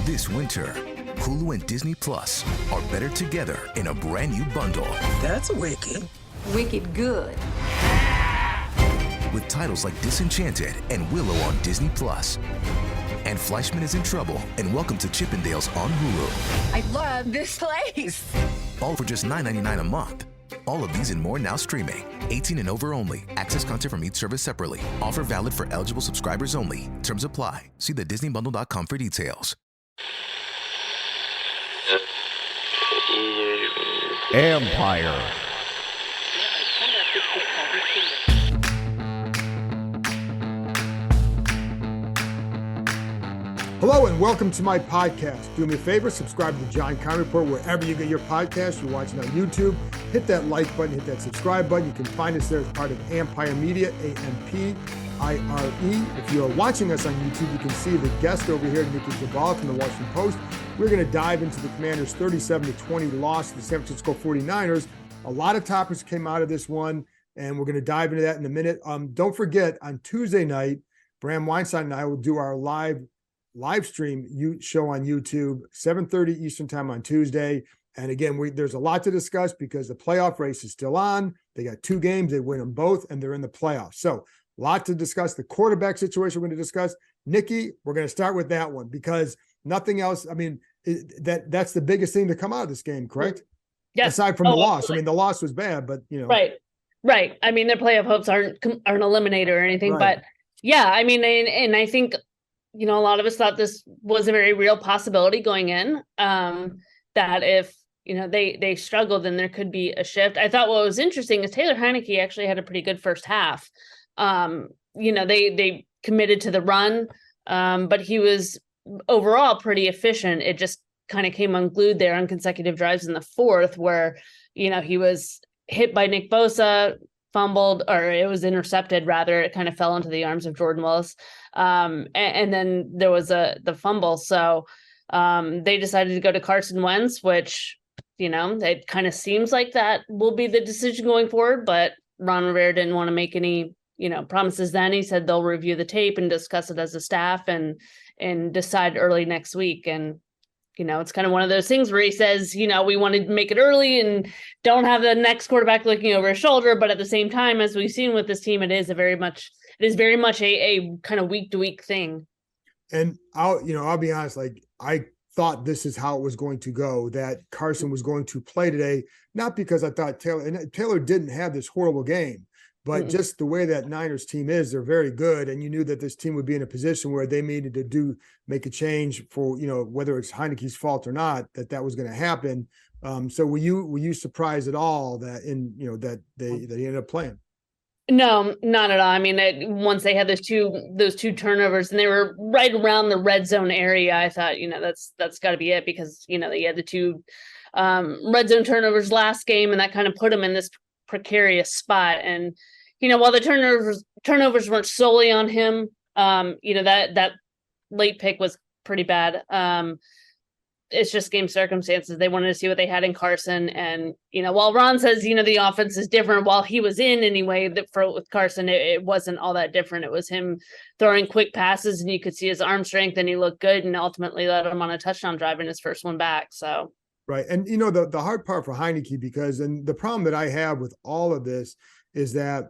This winter, Hulu and Disney Plus are better together in a brand new bundle. That's wicked. Wicked good. With titles like Disenchanted and Willow on Disney Plus. And Fleischman is in Trouble and Welcome to Chippendales on Hulu. I love this place. All for just $9.99 a month. All of these and more now streaming. 18 and over only. Access content from each service separately. Offer valid for eligible subscribers only. Terms apply. See the DisneyBundle.com for details. Empire. Hello and welcome to my podcast. Do me a favor, subscribe to the John Conn Report wherever you get your podcast. You're watching on YouTube. Hit that like button, hit that subscribe button. You can find us there as part of Empire Media, AMPIRE. If you are watching us on YouTube, you can see the guest over here, Nicki Jhabvala from the Washington Post. We're going to dive into the Commanders' 37-20 loss to the San Francisco 49ers. A lot of topics came out of this one, and we're going to dive into that in a minute. Don't forget, on Tuesday night, Bram Weinstein and I will do our live stream show on YouTube, 7:30 Eastern time on Tuesday. And again, there's a lot to discuss because the playoff race is still on. They got 2 games, they win them both, and they're in the playoffs. So a lot to discuss. The quarterback situation we're going to discuss. Nicki, we're going to start with that one because nothing else. I mean, that's the biggest thing to come out of this game, correct? Yes. Aside from the loss. Absolutely. I mean, the loss was bad, but you know. Right. I mean, their playoff hopes aren't eliminated or anything, Right. but yeah, I mean, and I think, you know, a lot of us thought this was a very real possibility going in, that if, you know, they struggled, then there could be a shift. I thought what was interesting is Taylor Heinicke actually had a pretty good first half. You know, they committed to the run, but he was overall pretty efficient. It just kind of came unglued there on consecutive drives in the fourth where, you know, he was hit by Nick Bosa, fumbled, or it was intercepted rather. It kind of fell into the arms of Jordan Willis. And then there was the fumble. So they decided to go to Carson Wentz, which, you know, it kind of seems like that will be the decision going forward, but Ron Rivera didn't want to make any, you know, promises then. He said they'll review the tape and discuss it as a staff and decide early next week. And, you know, it's kind of one of those things where he says, you know, we want to make it early and don't have the next quarterback looking over his shoulder. But at the same time, as we've seen with this team, it is very much a kind of week to week thing. And I'll be honest, like I thought this is how it was going to go, that Carson was going to play today, not because I thought Taylor didn't have this horrible game, but just the way that Niners team is, they're very good. And you knew that this team would be in a position where they needed to make a change for, you know, whether it's Heinicke's fault or not, that was going to happen. So were you surprised at all that that he ended up playing? No, not at all. I mean, once they had those two turnovers and they were right around the red zone area, I thought, you know, that's got to be it because, you know, they had the 2 red zone turnovers last game and that kind of put them in this precarious spot. And, you know, while the turnovers weren't solely on him, you know, that late pick was pretty bad. It's just game circumstances. They wanted to see what they had in Carson. And, you know, while Ron says, you know, the offense is different, while he was in anyway, with Carson, it wasn't all that different. It was him throwing quick passes and you could see his arm strength and he looked good and ultimately led him on a touchdown drive in his first one back. So. Right. And, you know, the hard part for Heinicke, and the problem that I have with all of this is that,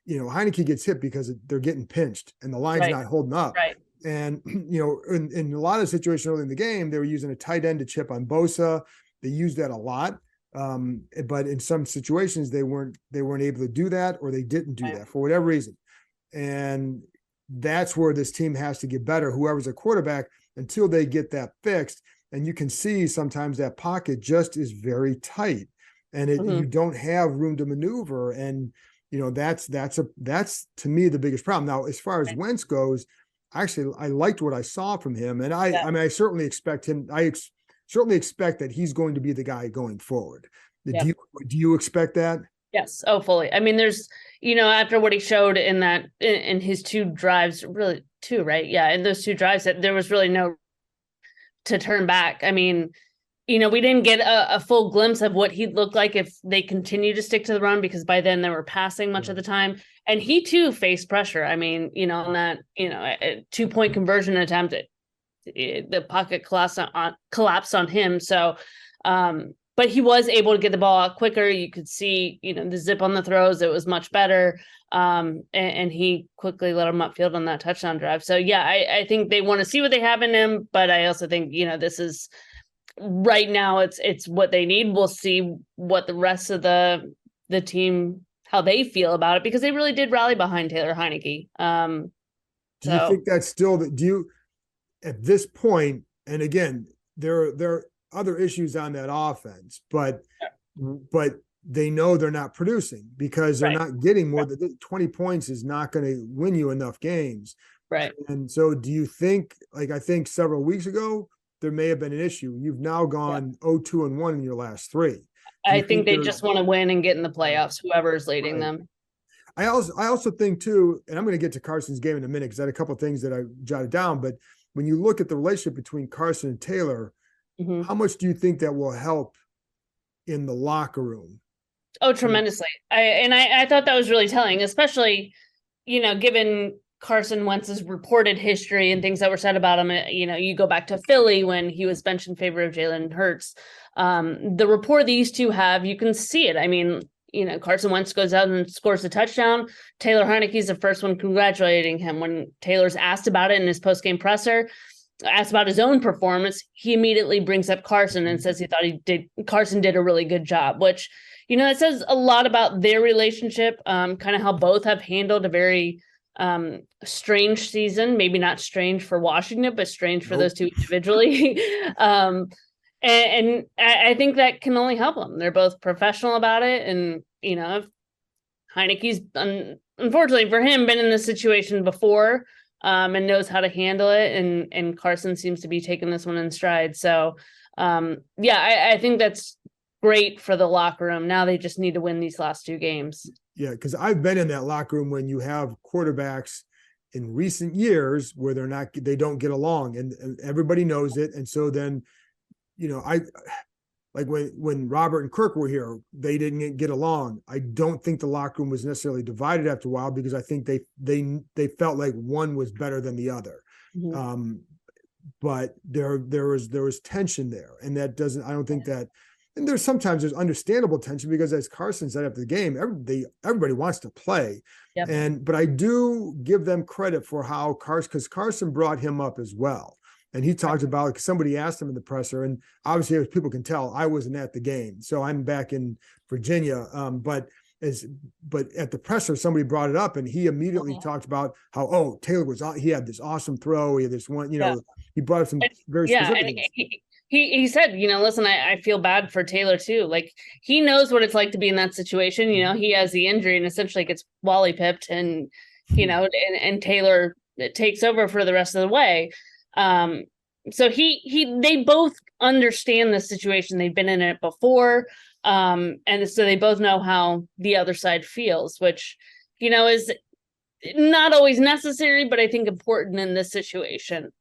you know, Heinicke gets hit because they're getting pinched and the line's not holding up. Right. And, you know, in a lot of situations early in the game, they were using a tight end to chip on Bosa. They used that a lot. But in some situations, they weren't able to do that, or they didn't do that for whatever reason. And that's where this team has to get better, whoever's a quarterback, until they get that fixed. And you can see sometimes that pocket just is very tight and you don't have room to maneuver. And, you know, that's to me the biggest problem. Now, as far as Wentz goes, actually, I liked what I saw from him. And I mean, I certainly expect him. Certainly expect that he's going to be the guy going forward. Do you expect that? Yes. Oh, fully. I mean, there's, you know, after what he showed in his 2 drives, really 2, right? Yeah. In those 2 drives, that there was really no to turn back. I mean, you know, we didn't get a full glimpse of what he'd look like if they continue to stick to the run, because by then they were passing much of the time. And he too faced pressure. I mean, you know, on that, you know, a 2-point conversion attempt, the pocket collapsed on him. So, but he was able to get the ball out quicker. You could see, the zip on the throws. It was much better. And he quickly let him upfield on that touchdown drive. So yeah, I think they want to see what they have in him, but I also think, this is right now it's what they need. We'll see what the rest of the team, how they feel about it, because they really did rally behind Taylor Heineke. Do you think that's still at this point, and again, there are other issues on that offense, but they know they're not producing because they're not getting more than 20 points is not going to win you enough games. Right. And so do you think, I think several weeks ago, there may have been an issue. You've now gone 0-2-1 in your last 3. I think they just want to win and get in the playoffs, whoever is leading them. I also think too, and I'm going to get to Carson's game in a minute because I had a couple of things that I jotted down, but when you look at the relationship between Carson and Taylor, how much do you think that will help in the locker room? Oh, tremendously. I thought that was really telling, especially, given Carson Wentz's reported history and things that were said about him. You go back to Philly when he was benched in favor of Jalen Hurts. The rapport these two have, you can see it. I mean, Carson Wentz goes out and scores a touchdown. Taylor Heineke is the first one congratulating him. When Taylor's asked about it in his post-game presser, asked about his own performance, he immediately brings up Carson and says he thought Carson did a really good job, which, it says a lot about their relationship, kind of how both have handled a very strange season, maybe not strange for Washington, but strange for those two individually. And I think that can only help them. They're both professional about it. And, if Heineke's, unfortunately for him, been in this situation before and knows how to handle it. And Carson seems to be taking this one in stride. So, I think that's great for the locker room. Now they just need to win these last 2 games. Yeah, because I've been in that locker room when you have quarterbacks in recent years where they don't get along, and everybody knows it. And so then, I like when Robert and Kirk were here, they didn't get along. I don't think the locker room was necessarily divided after a while because I think they felt like one was better than the other. Mm-hmm. But there was tension there, and I don't think that. And sometimes there's understandable tension because, as Carson said after the game, everybody wants to play. Yep. But I do give them credit for how because Carson brought him up as well. And he talked about, somebody asked him in the presser, and obviously, as people can tell, I wasn't at the game. So I'm back in Virginia. But at the presser, somebody brought it up, and he immediately talked about how, Taylor he had this awesome throw. He had this one, he brought up some very specific things. He said, listen, I feel bad for Taylor too. Like, he knows what it's like to be in that situation. He has the injury and essentially gets Wally pipped, and and Taylor takes over for the rest of the way. So they both understand the situation. They've been in it before. And so they both know how the other side feels, which, is not always necessary, but I think important in this situation.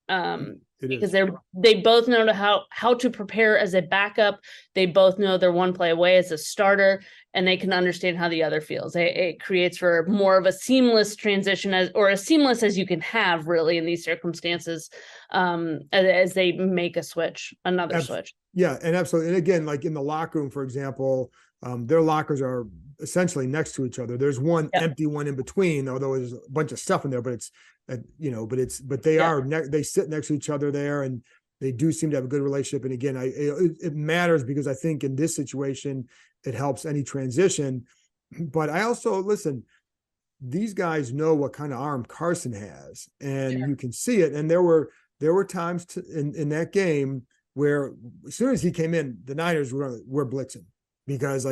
Because they both know how to prepare as a backup. They both know they're one play away as a starter, and they can understand how the other feels. It creates for more of a seamless transition, as seamless as you can have really in these circumstances, as they make a switch, switch. Yeah, and absolutely. And again, like in the locker room, for example, their lockers are essentially next to each other. There's one empty one in between, although there's a bunch of stuff in there, but they sit next to each other there, and they do seem to have a good relationship. And again, it matters because I think in this situation, it helps any transition. But I also, listen, these guys know what kind of arm Carson has, and you can see it. And there were times in that game where as soon as he came in, the Niners were blitzing because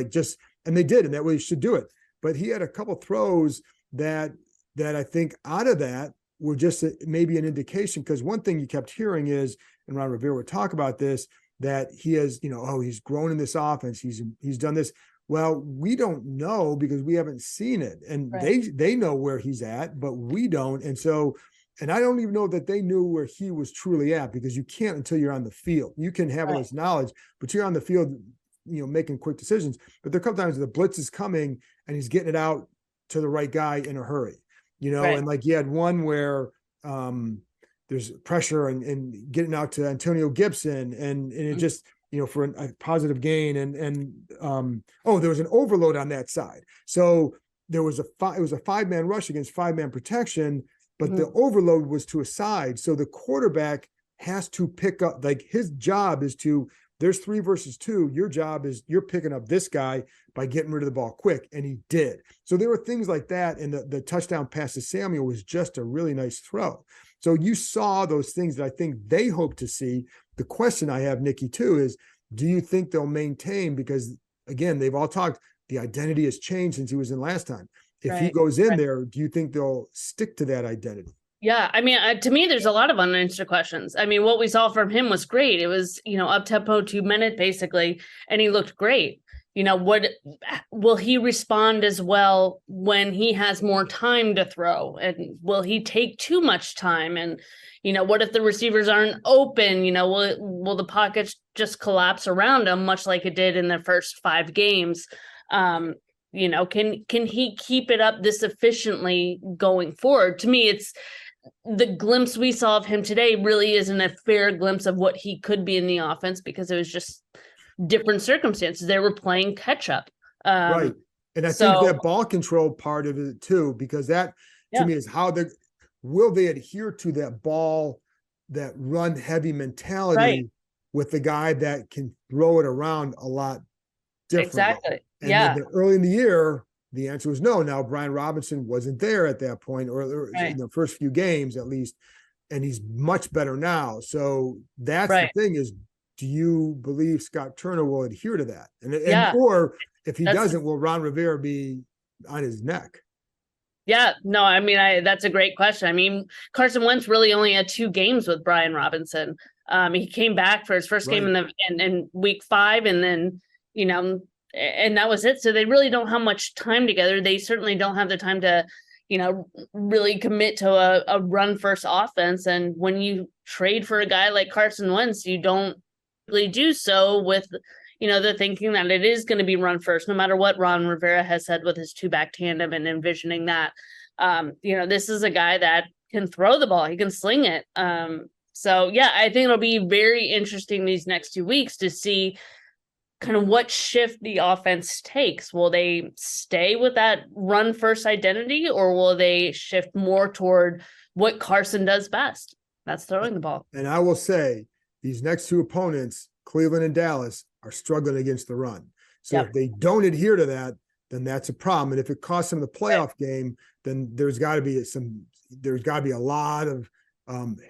and they did, and that way you should do it. But he had a couple throws that I think out of that were just maybe an indication, because one thing you kept hearing is, and Ron Rivera would talk about this, that he has, he's grown in this offense. He's done this. Well, we don't know because we haven't seen it, and they know where he's at, but we don't. And so, and I don't even know that they knew where he was truly at, because you can't until you're on the field. You can have all this knowledge, but you're on the field, making quick decisions. But there are a couple times the blitz is coming and he's getting it out to the right guy in a hurry, and like you had one where there there's pressure and getting out to Antonio Gibson and it just, for a positive gain. There was an overload on that side. So there was it was a 5-man rush against 5-man protection, but the overload was to a side. So the quarterback has to pick up, like his job is to, there's 3 versus 2. Your job is you're picking up this guy by getting rid of the ball quick. And he did. So there were things like that. And the touchdown pass to Samuel was just a really nice throw. So you saw those things that I think they hope to see. The question I have, Nicki, too, is do you think they'll maintain? Because again, they've all talked, the identity has changed since he was in last time. If he goes in there, do you think they'll stick to that identity? Yeah, I mean, to me, there's a lot of unanswered questions. I mean, what we saw from him was great. It was, up tempo 2 minute basically, and he looked great. What will he respond as well when he has more time to throw? And will he take too much time? And, what if the receivers aren't open? Will the pocket just collapse around him, much like it did in the first 5 games? Can he keep it up this efficiently going forward? To me, it's the glimpse we saw of him today really isn't a fair glimpse of what he could be in the offense because it was just different circumstances. They were playing catch up. Right. And I think that ball control part of it too, because that to me is how will they adhere to that ball, that run heavy mentality with the guy that can throw it around a lot differently. Exactly. And early in the year, the answer was no. Now, Brian Robinson wasn't there at that point, or in the first few games at least, and he's much better now. So that's the thing is, do you believe Scott Turner will adhere to that? Or if he doesn't, will Ron Rivera be on his neck? Yeah, no, I mean, that's a great question. I mean, Carson Wentz really only had 2 games with Brian Robinson. He came back for his first game in week 5, and then, and that was it. So they really don't have much time together. They certainly don't have the time to, really commit to a run first offense. And when you trade for a guy like Carson Wentz, you don't really do so with, the thinking that it is going to be run first, no matter what Ron Rivera has said with his 2-back tandem and envisioning that. This is a guy that can throw the ball. He can sling it. So, I think it'll be very interesting these next 2 weeks to see kind of what shift the offense takes. Will they stay with that run first identity, or will they shift more toward what Carson does best? That's throwing the ball. And I will say these next 2 opponents, Cleveland and Dallas, are struggling against the run. So if they don't adhere to that, then that's a problem. And if it costs them the playoff game, then there's got to be a lot of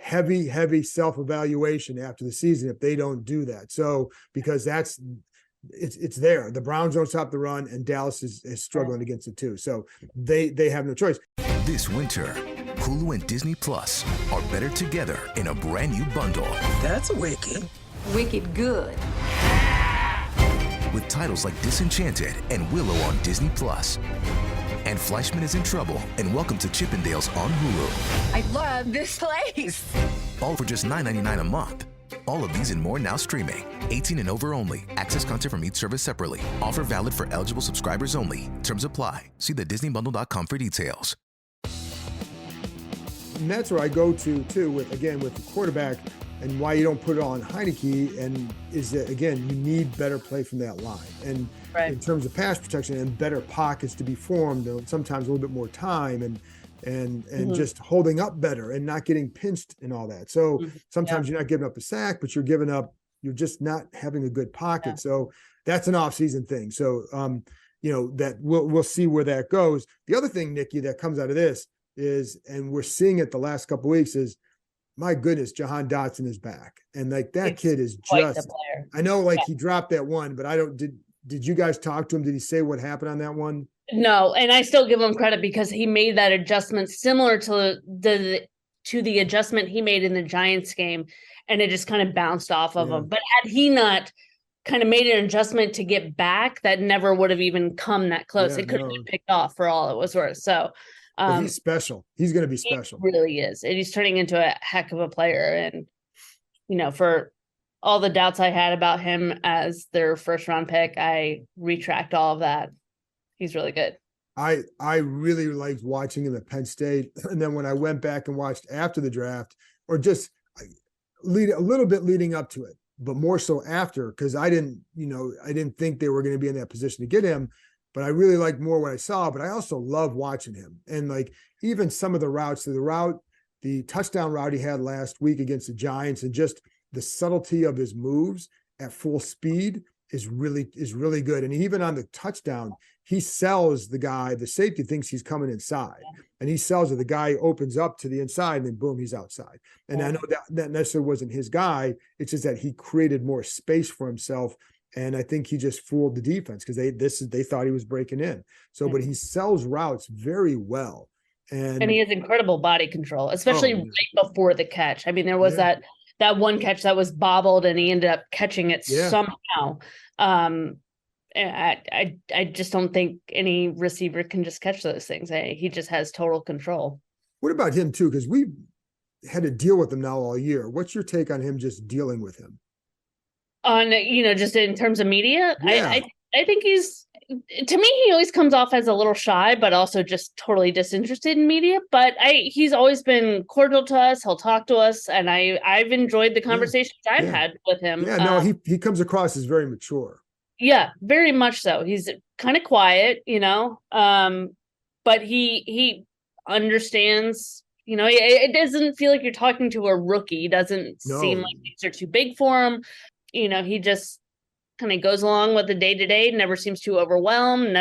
heavy self-evaluation after the season if they don't do that. So because it's there. The Browns don't stop the run, and Dallas is struggling against it too. So they have no choice. This winter, Hulu and Disney Plus are better together in a brand new bundle. That's wicked. Wicked good. With titles like Disenchanted and Willow on Disney Plus. And Fleischman is in Trouble and Welcome to Chippendales on Hulu. I love this place. All for just $9.99 a month. All of these and more now streaming. 18 and over only. Access content from each service separately. Offer valid for eligible subscribers only. Terms apply. See the DisneyBundle.com for details. And that's where I go to too with the quarterback and why you don't put it on Heineke, and is that, again, you need better play from that line. And in terms of pass protection and better pockets to be formed, sometimes a little bit more time and just holding up better and not getting pinched and all that. So sometimes you're not giving up a sack, but you're just not having a good pocket. So that's an off-season thing. So, that we'll see where that goes. The other thing, Nicki, that comes out of this is, and we're seeing it the last couple of weeks, is, my goodness, Jahan Dotson is back. And that kid is just, I know he dropped that one, but did you guys talk to him? Did he say what happened on that one? No, and I still give him credit because he made that adjustment similar to the adjustment he made in the Giants game, and it just kind of bounced off of him. But had he not kind of made an adjustment to get back, that never would have even come that close. It could have been picked off for all it was worth. So he's special. He's going to be special. He really is. And he's turning into a heck of a player. And, for all the doubts I had about him as their first round pick, I retract all of that. He's really good. I really liked watching him at Penn State. And then when I went back and watched after the draft, or just lead a little bit leading up to it, but more so after, because I didn't think they were going to be in that position to get him. But I really liked more what I saw. But I also love watching him, and like even some of the routes, the touchdown route he had last week against the Giants, and just the subtlety of his moves at full speed is really good. And even on the touchdown, he sells the guy. The safety thinks he's coming inside, and he sells it. The guy opens up to the inside, and then boom, he's outside. And I know that necessarily wasn't his guy. It's just that he created more space for himself. And I think he just fooled the defense because they thought he was breaking in. So, but he sells routes very well. And he has incredible body control, especially right before the catch. I mean, there was that one catch that was bobbled and he ended up catching it somehow. And I just don't think any receiver can just catch those things. He just has total control. What about him too? Because we had to deal with him now all year. What's your take on him just dealing with him? On, just in terms of media, I think to me, he always comes off as a little shy, but also just totally disinterested in media. But he's always been cordial to us. He'll talk to us. And I've enjoed the conversations I've had with him. Yeah, no, he comes across as very mature. Yeah, very much so. He's kind of quiet, but he understands, it doesn't feel like you're talking to a rookie. It doesn't seem like things are too big for him. He just kind of goes along with the day-to-day, never seems too overwhelmed,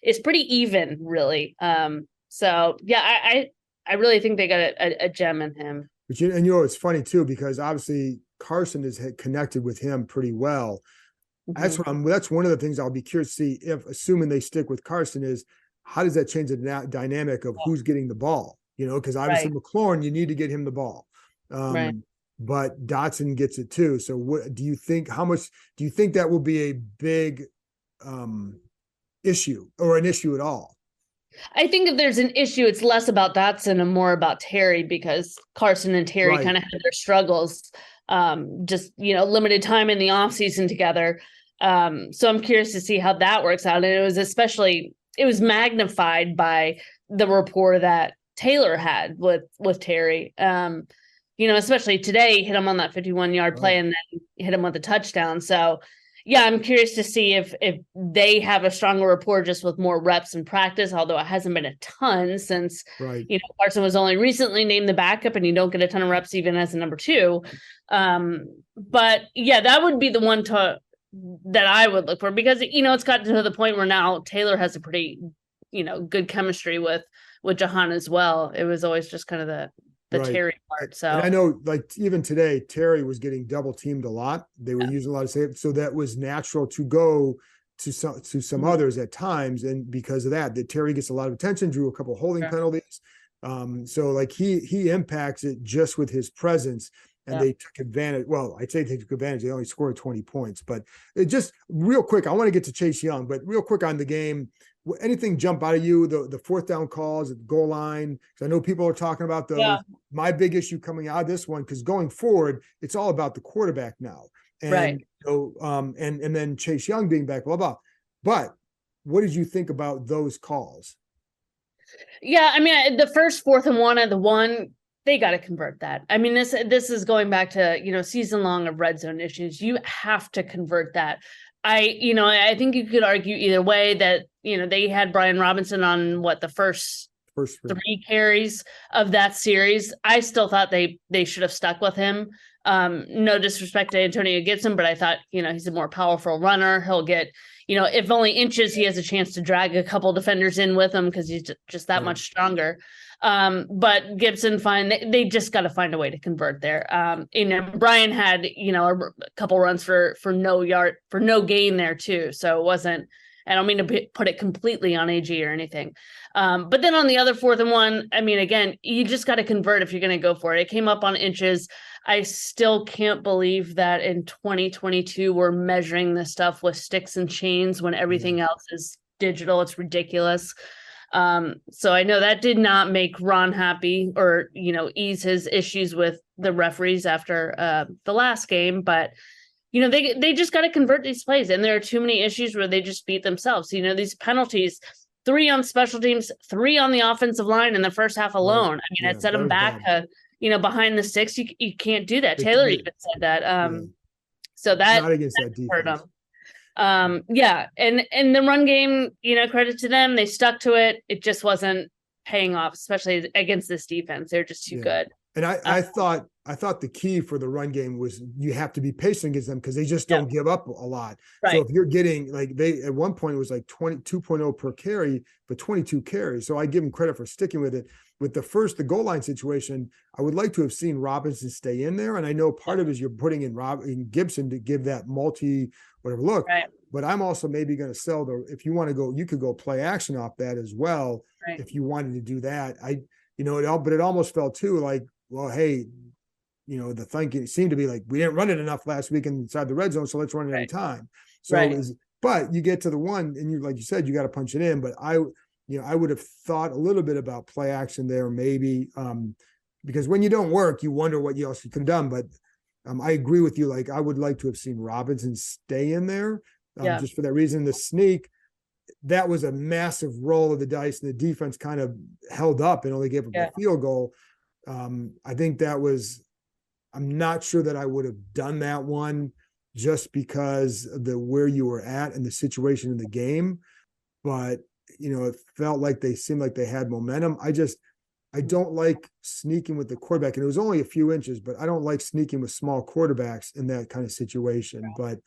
is pretty even, really. So yeah, I really think they got a gem in him. But it's funny too, because obviously Carson has connected with him pretty well. Mm-hmm. That's one of the things I'll be curious to see, if assuming they stick with Carson, is how does that change the dynamic of who's getting the ball? Because obviously McLaurin, you need to get him the ball. Right. But Dotson gets it too. So what do you think? How much do you think that will be a big issue, or an issue at all? I think if there's an issue, it's less about Dotson and more about Terry, because Carson and Terry kind of had their struggles, just, limited time in the offseason together. So I'm curious to see how that works out. And it was magnified by the rapport that Taylor had with Terry. Especially today, hit him on that 51-yard play and then hit him with a touchdown. So, yeah, I'm curious to see if they have a stronger rapport just with more reps in practice, although it hasn't been a ton since, Carson was only recently named the backup, and you don't get a ton of reps even as a number 2. But, yeah, that would be the one that I would look for, because, it's gotten to the point where now Taylor has a pretty, good chemistry with Jahan as well. It was always just kind of the Terry part. So and I know, like, even today, Terry was getting double teamed a lot. They were using a lot of safe, so that was natural to go to some others at times, and because of that Terry gets a lot of attention, drew a couple of holding penalties. So like he impacts it just with his presence, and they took advantage. Well, I'd say they took advantage. They only scored 20 points, but it just real quick. I want to get to Chase Young, but real quick on the game. Anything jump out of you? The fourth down calls at the goal line? Because I know people are talking about those. Yeah. My big issue coming out of this one, because going forward, it's all about the quarterback now. And, and then Chase Young being back, blah, blah. But what did you think about those calls? Yeah, I mean, the first 4th and 1 at the 1, they got to convert that. I mean, this is going back to, season long of red zone issues. You have to convert that. I think you could argue either way that, they had Brian Robinson on the first 3 carries of that series. I still thought they should have stuck with him. No disrespect to Antonio Gibson, but I thought, he's a more powerful runner. He'll get, if only inches, he has a chance to drag a couple defenders in with him because he's just that much stronger. But Gibson, fine. They just got to find a way to convert there. Brian had, a couple runs for no gain there too. So it wasn't, I don't mean to put it completely on AG or anything. But then on the other 4th and 1, I mean, again, you just got to convert if you're going to go for it. It came up on inches. I still can't believe that in 2022, we're measuring this stuff with sticks and chains when everything else is digital. It's ridiculous. So I know that did not make Ron happy or, ease his issues with the referees after the last game, but they just got to convert these plays, and there are too many issues where they just beat themselves. These penalties, 3 on special teams, 3 on the offensive line in the first half alone. I mean, it set them back to, behind the sticks, you can't do that. Taylor even said that. So that not against that defense. Hurt them. And the run game, credit to them. They stuck to it. It just wasn't paying off, especially against this defense. They're just too good. And I thought the key for the run game was you have to be patient against them because they just don't give up a lot. Right. So if you're getting they at one point it was like 22.0 per carry, but 22 carries. So I give them credit for sticking with it. With the goal line situation, I would like to have seen Robinson stay in there. And I know part of it is you're putting in Gibson to give that whatever look. Right. But I'm also maybe going to sell if you want to go, you could go play action off that as well. Right. If you wanted to do that. But it almost felt too like, well, hey, the thinking seemed to be like, we didn't run it enough last week inside the red zone, so let's run it every time. So but you get to the one and like you said, you got to punch it in. But I would have thought a little bit about play action there, maybe, because when you don't work, you wonder what else you could have done. But I agree with you. Like, I would like to have seen Robinson stay in there just for that reason. The sneak, that was a massive roll of the dice, and the defense kind of held up and only gave up a field goal. I think I'm not sure that I would have done that one just because of where you were at and the situation in the game. But, it felt like they seemed like they had momentum. I don't like sneaking with the quarterback, and it was only a few inches, but I don't like sneaking with small quarterbacks in that kind of situation. But,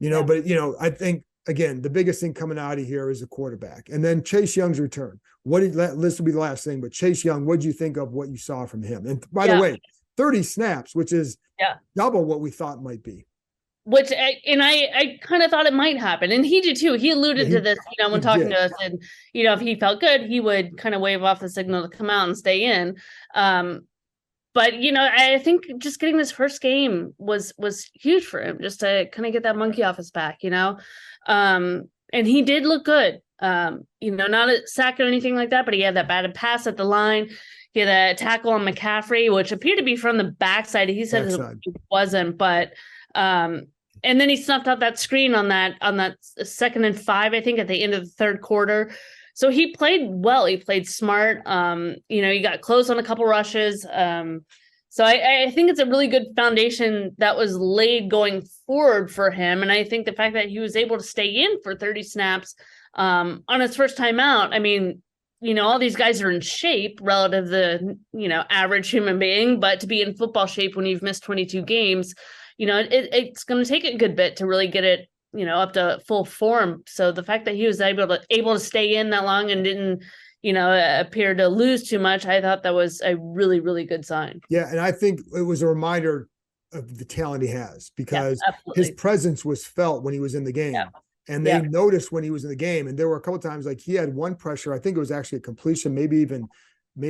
I think, again, the biggest thing coming out of here is the quarterback. And then Chase Young's return. This will be the last thing, but Chase Young, what did you think of what you saw from him? And by the way, 30 snaps, which is double what we thought might be. Which I kind of thought it might happen. And he did too. He alluded to this, when talking to us, and, if he felt good, he would kind of wave off the signal to come out and stay in. But, I think just getting this first game was huge for him, just to kind of get that monkey off his back, and he did look good, not a sack or anything like that, but he had that batted pass at the line. He had a tackle on McCaffrey, which appeared to be from the backside. He said it wasn't, but and then he snuffed out that screen on that 2nd and 5, I think, at the end of the third quarter. So he played well. He played smart. He got close on a couple rushes. So I think it's a really good foundation that was laid going forward for him. And I think the fact that he was able to stay in for 30 snaps on his first time out, I mean, all these guys are in shape relative to the, average human being, but to be in football shape when you've missed 22 games, it's going to take a good bit to really get it, up to full form. So the fact that he was able to stay in that long and didn't, appear to lose too much, I thought that was a really, really good sign. Yeah. And I think it was a reminder of the talent he has, because his presence was felt when he was in the game. Yeah. And they noticed when he was in the game. And there were a couple of times, like, he had one pressure. I think it was actually a completion, may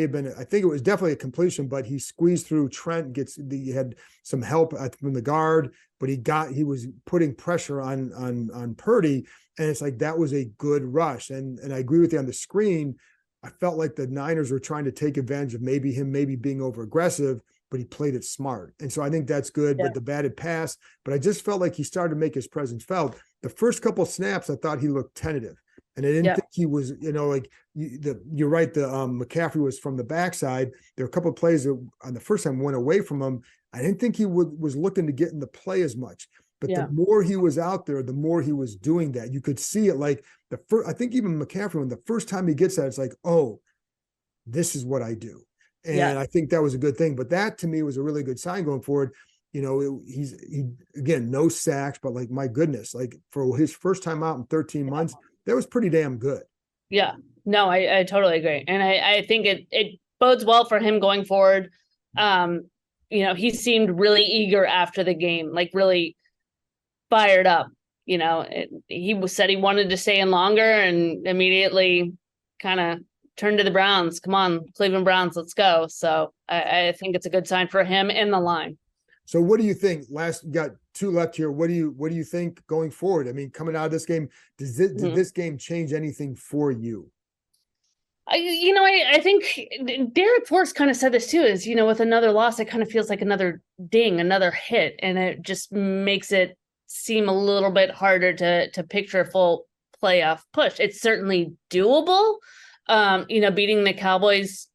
have been, I think it was definitely a completion, but he squeezed through Trent, he had some help from the guard, but he was putting pressure on Purdy. And it's like, that was a good rush. And I agree with you on the screen. I felt like the Niners were trying to take advantage of him being over aggressive, but he played it smart. And so I think that's good, but the batted pass, but I just felt like he started to make his presence felt. The first couple of snaps, I thought he looked tentative. And I didn't think he was, you're right. The McCaffrey was from the backside. There were a couple of plays that on the first time went away from him. I didn't think he was looking to get in the play as much. But the more he was out there, the more he was doing that. You could see it. Like I think even McCaffrey, when the first time he gets that, it's like, oh, this is what I do. And I think that was a good thing. But that to me was a really good sign going forward. He again, no sacks, but like, my goodness, like for his first time out in 13 months, that was pretty damn good. Yeah, no, I totally agree. And I think it bodes well for him going forward. He seemed really eager after the game, like really fired up. He said he wanted to stay in longer, and immediately kind of turned to the Browns. Come on, Cleveland Browns, let's go. So I think it's a good sign for him and the line. So what do you think? Got 2 left here. What do you think going forward? I mean, coming out of this game, did this game change anything for you? I think Derek Forrest kind of said this too, is, with another loss, it kind of feels like another ding, another hit. And it just makes it seem a little bit harder to picture a full playoff push. It's certainly doable. Beating the Cowboys,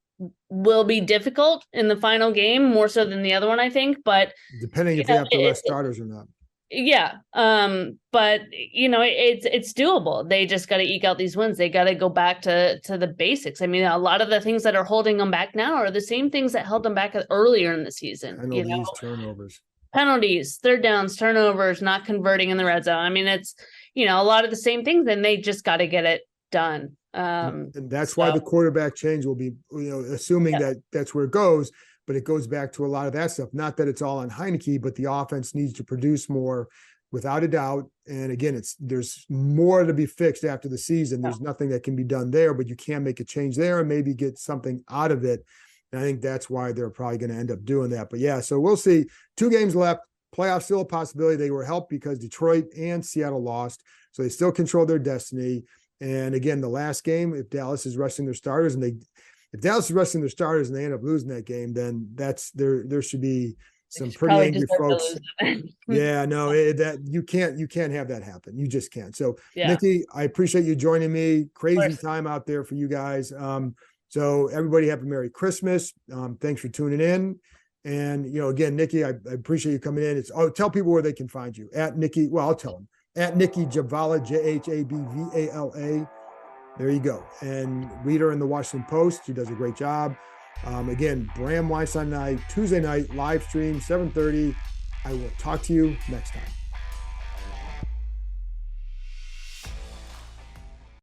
will be difficult in the final game, more so than the other one, I think. But depending if they have to rest starters or not. Yeah. But it's doable. They just got to eke out these wins. They got to go back to the basics. I mean, a lot of the things that are holding them back now are the same things that held them back earlier in the season. I know, these turnovers, penalties, third downs, turnovers, not converting in the red zone. I mean, it's, a lot of the same things, and they just got to get it done. And that's why the quarterback change will be, assuming that that's where it goes. But it goes back to a lot of that stuff. Not that it's all on Heineke, but the offense needs to produce more, without a doubt. And again, there's more to be fixed after the season. There's nothing that can be done there, but you can make a change there and maybe get something out of it. And I think that's why they're probably going to end up doing that. But yeah, so we'll see. 2 games left. Playoffs still a possibility. They were helped because Detroit and Seattle lost, so they still control their destiny. And again, the last game, if Dallas is resting their starters and if Dallas is resting their starters and they end up losing that game, then there should be some pretty angry folks. Yeah, no, that you can't have that happen. You just can't. So, Nicki, I appreciate you joining me. Crazy time out there for you guys. So everybody have a Merry Christmas. Thanks for tuning in. And, again, Nicki, I appreciate you coming in. Tell people where they can find you at Nicki. Well, I'll tell them at Nicki Jhabvala, Jhabvala. There you go. And read her in the Washington Post. She does a great job. Again, Bram Weinstein night, Tuesday night, live stream, 7:30. I will talk to you next time.